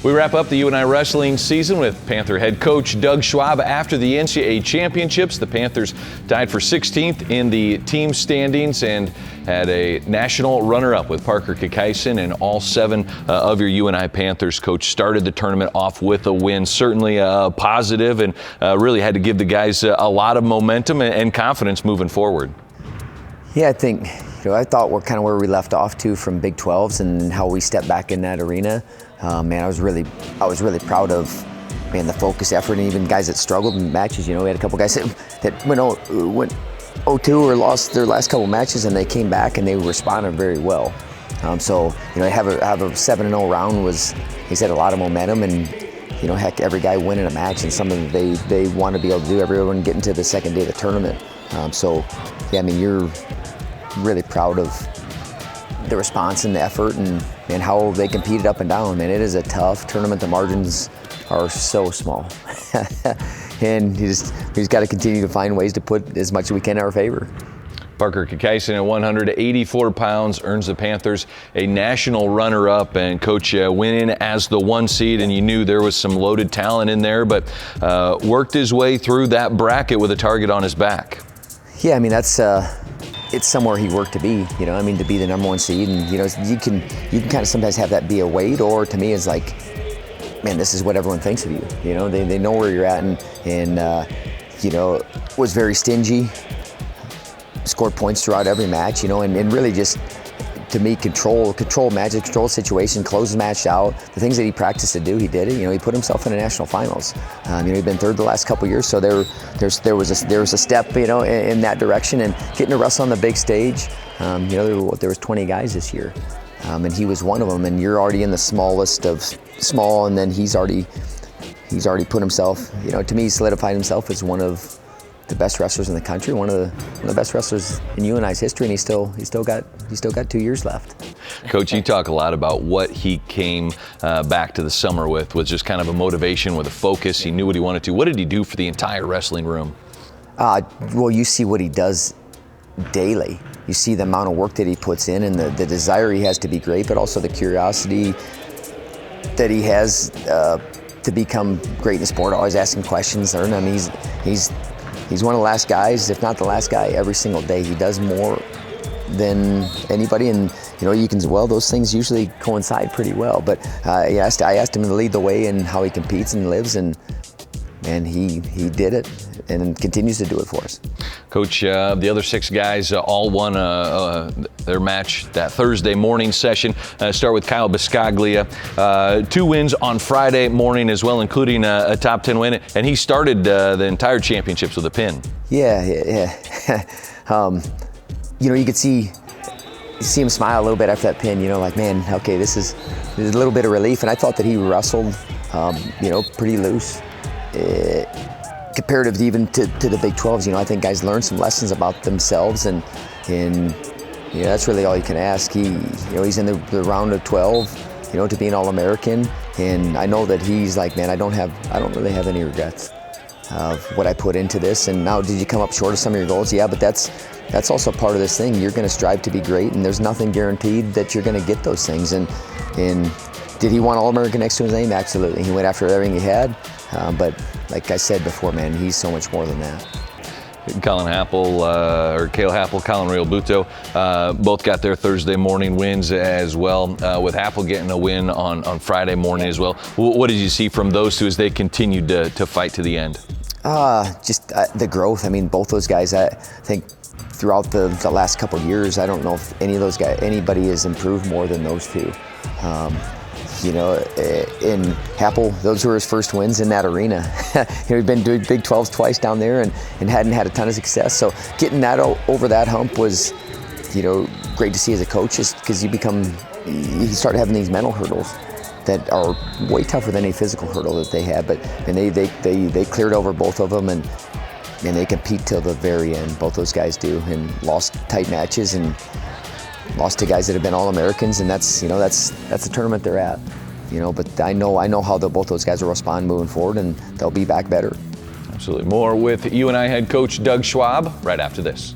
We wrap up the UNI Wrestling season with Panther head coach Doug Schwab. After the NCAA Championships, the Panthers tied for 16th in the team standings and had a national runner-up with Parker Keckeisen, and all 7 of your UNI Panthers. Coach started the tournament off with a win, certainly positive, and really had to give the guys a lot of momentum and confidence moving forward. Yeah, I think, I thought we're kind of where we left off to from Big 12s and how we stepped back in that arena. Man, I was really proud of, man, the focus, effort, and even guys that struggled in matches. We had a couple guys that went 0-2 or lost their last couple matches, and they came back and they responded very well. So, have a 7-0 round was, he said, a lot of momentum, and heck, every guy winning a match and something that they want to be able to do. Everyone getting to the second day of the tournament. So, yeah, I mean, you're really proud of the response and the effort and how they competed up and down. Man, it is a tough tournament. The margins are so small. And we just got to continue to find ways to put as much as we can in our favor. Parker Keckeisen at 184 pounds earns the Panthers a national runner-up, and Coach went in as the 1 seed, and you knew there was some loaded talent in there, but worked his way through that bracket with a target on his back. Yeah, I mean, that's it's somewhere he worked to be, to be the number 1 seed, and you can kind of sometimes have that be a weight, or to me it's like, man, this is what everyone thinks of you. They know where you're at, and was very stingy, scored points throughout every match, and really just, to me, control matches, control situation, close the match out. The things that he practiced to do, he did it. He put himself in the national finals. He'd been 3rd the last couple years, so there was a step, in that direction, and getting to wrestle on the big stage. There was 20 guys this year, and he was one of them. And you're already in the smallest of small, and then he's already put himself, to me, solidified himself as one of the best wrestlers in the country, one of the best wrestlers in UNI's history, and he's still got 2 years left. Coach, you talk a lot about what he came back to the summer with, was just kind of a motivation, with a focus. He knew what he wanted to. What did he do for the entire wrestling room? Well, you see what he does daily. You see the amount of work that he puts in, and the desire he has to be great, but also the curiosity that he has to become great in the sport. Always asking questions, learning. I mean, he's one of the last guys, if not the last guy, every single day. He does more than anybody, and you can, well, those things usually coincide pretty well. But I asked him to lead the way in how he competes and lives, and he did it and continues to do it for us. Coach, the other 6 guys all won their match that Thursday morning session. Start with Kyle Biscaglia. 2 wins on Friday morning as well, including a top 10 win, and he started the entire championships with a pin. Yeah. You could see him smile a little bit after that pin. Like, man, okay, this is a little bit of relief. And I thought that he wrestled, pretty loose. Comparative even to the Big 12s, I think guys learn some lessons about themselves, and that's really all you can ask. He's in the round of 12, to be an All-American, and I know that he's like, man, I don't really have any regrets of what I put into this. And now, did you come up short of some of your goals? Yeah, but that's also part of this thing. You're going to strive to be great, and there's nothing guaranteed that you're going to get those things. And did he want All-American next to his name? Absolutely. He went after everything he had. But like I said before, man, he's so much more than that. Cale Happel, Colin Real Buto, both got their Thursday morning wins as well, with Happel getting a win on Friday morning as well. What did you see from those 2 as they continued to fight to the end? Just the growth. I mean, both those guys, I think throughout the last couple of years, I don't know if anybody has improved more than those 2. In Happel, those were his first wins in that arena. He'd been doing Big 12s twice down there and hadn't had a ton of success. So getting that over that hump was, great to see as a coach, just because you start having these mental hurdles that are way tougher than any physical hurdle that they had. And they cleared over both of them, and they compete till the very end. Both those guys do, and lost tight matches and lost to guys that have been All-Americans, and that's the tournament they're at. But I know how both those guys will respond moving forward, and they'll be back better. Absolutely. More with UNI head coach Doug Schwab right after this.